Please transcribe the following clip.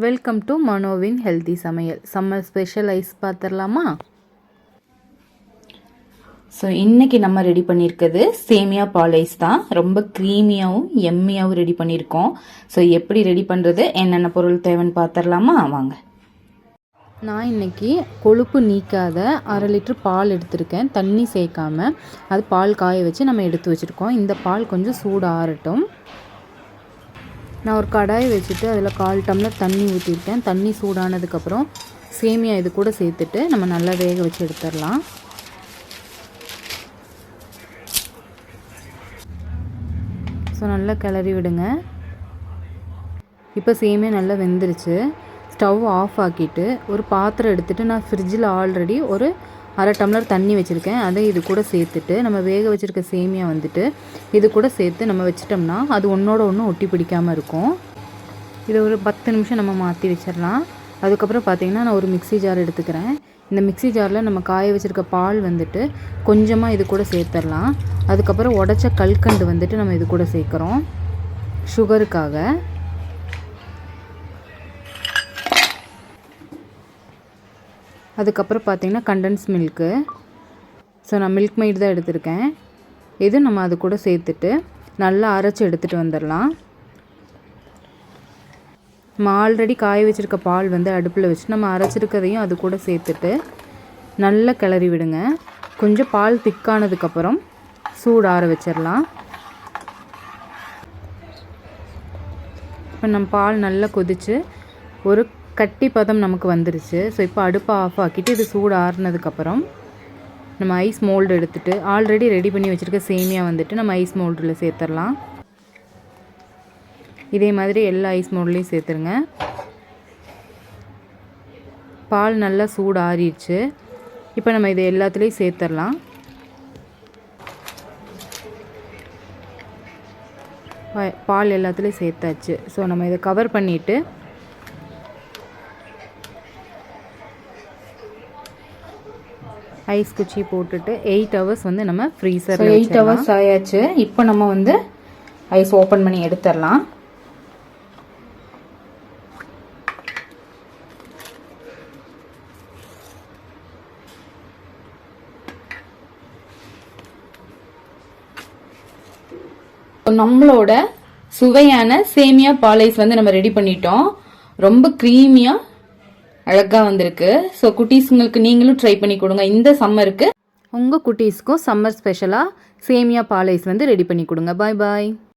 Welcome to மனோவின் healthy சமையல். Summer special ice பார்த்துடலாமா? So இன்றைக்கி நம்ம ரெடி பண்ணியிருக்கிறது சேமியா பால் ஐஸ் தான். ரொம்ப க்ரீமியாகவும் எம்மியாகவும் ரெடி பண்ணியிருக்கோம். ஸோ எப்படி ரெடி பண்ணுறது, என்னென்ன பொருள் தேவைன்னு பார்த்துடலாமா? வாங்க. நான் இன்றைக்கி கொழுப்பு நீக்காத 1/2 லிட்டர் பால் எடுத்திருக்கேன். தண்ணி சேர்க்காமல் அது பால் காய வச்சு நம்ம எடுத்து வச்சுருக்கோம். இந்த பால் கொஞ்சம் சூடு ஆறட்டும். நான் ஒரு கடாயை வச்சுட்டு அதில் 1/4 டம்ளர் தண்ணி ஊற்றிருக்கேன். தண்ணி சூடானதுக்கப்புறம் சேமியா இது கூட சேர்த்துட்டு நம்ம நல்லா வேக வச்சு எடுத்துடலாம். ஸோ நல்லா கிளறி விடுங்க. இப்போ சேமியா நல்லா வெந்துருச்சு. ஸ்டவ் ஆஃப் ஆக்கிட்டு ஒரு பாத்திரம் எடுத்துகிட்டு நான் ஃப்ரிட்ஜில் ஆல்ரெடி ஒரு 1/2 டம்ளர் தண்ணி வச்சுருக்கேன். அதை இது கூட சேர்த்துட்டு நம்ம வேக வச்சுருக்க சேமியா வந்துட்டு இது கூட சேர்த்து நம்ம வச்சிட்டோம்னா அது ஒன்றோட ஒன்று ஒட்டி பிடிக்காமல் இருக்கும். இதை ஒரு 10 நிமிஷம் நம்ம மாற்றி வச்சிடலாம். அதுக்கப்புறம் பார்த்திங்கன்னா நான் ஒரு மிக்ஸி ஜார் எடுத்துக்கிறேன். இந்த மிக்ஸி ஜாரில் நம்ம காய வச்சுருக்க பால் வந்துட்டு கொஞ்சமாக இது கூட சேர்த்துடலாம். அதுக்கப்புறம் உடச்ச கல்கண்டு வந்துட்டு நம்ம இது கூட சேர்க்குறோம் சுகருக்காக. அதுக்கப்புறம் பார்த்திங்கன்னா கண்டன்ஸ் மில்க்கு. ஸோ நான் மில்க் மெய்ட் தான் எடுத்திருக்கேன். இது நம்ம அது கூட சேர்த்துட்டு நல்லா அரைச்சி எடுத்துகிட்டு வந்துடலாம். நம்ம ஆல்ரெடி காய வச்சுருக்க பால் வந்து அடுப்பில் வச்சு நம்ம அரைச்சிருக்கதையும் அது கூட சேர்த்துட்டு நல்லா கிளறி விடுங்க. கொஞ்சம் பால் திக்கானதுக்கப்புறம் சூடு ஆற வச்சிடலாம். இப்போ நம்ம பால் நல்லா கொதித்து ஒரு கட்டி பதம் நமக்கு வந்துருச்சு. ஸோ இப்போ அடுப்பை ஆஃப் ஆக்கிட்டு இது சூடு ஆறுனதுக்கப்புறம் நம்ம ஐஸ் மோல்டு எடுத்துகிட்டு ஆல்ரெடி ரெடி பண்ணி வச்சுருக்க சேமியா வந்துட்டு நம்ம ஐஸ் மோல்டில் சேர்த்துடலாம். இதே மாதிரி எல்லா ஐஸ் மோல்ட்லேயும் சேர்த்துருங்க. பால் நல்லா சூடு ஆறிடுச்சு. இப்போ நம்ம இதை எல்லாத்துலேயும் சேர்த்துடலாம். பால் எல்லாத்துலேயும் சேர்த்தாச்சு. ஸோ நம்ம இதை கவர் பண்ணிவிட்டு ஐஸ் குச்சி போட்டுட்டு 8 ஹவர்ஸ் வந்து நம்ம ஃப்ரீசர் 8 ஹவர்ஸ் ஆயாச்சு. இப்போ நம்ம வந்து ஐஸ் ஓப்பன் பண்ணி எடுத்துடலாம். நம்மளோட சுவையான சேமியா பால் ஐஸ் வந்து நம்ம ரெடி பண்ணிட்டோம். ரொம்ப க்ரீமியாக அழகாக வந்திருக்கு. ஸோ குட்டீஸுங்களுக்கு நீங்களும் ட்ரை பண்ணி கொடுங்க. இந்த சம்மருக்கு உங்கள் குட்டீஸ்க்கும் சம்மர் ஸ்பெஷலாக சேமியா பால் ஐஸ் வந்து ரெடி பண்ணி கொடுங்க. பாய் பாய்.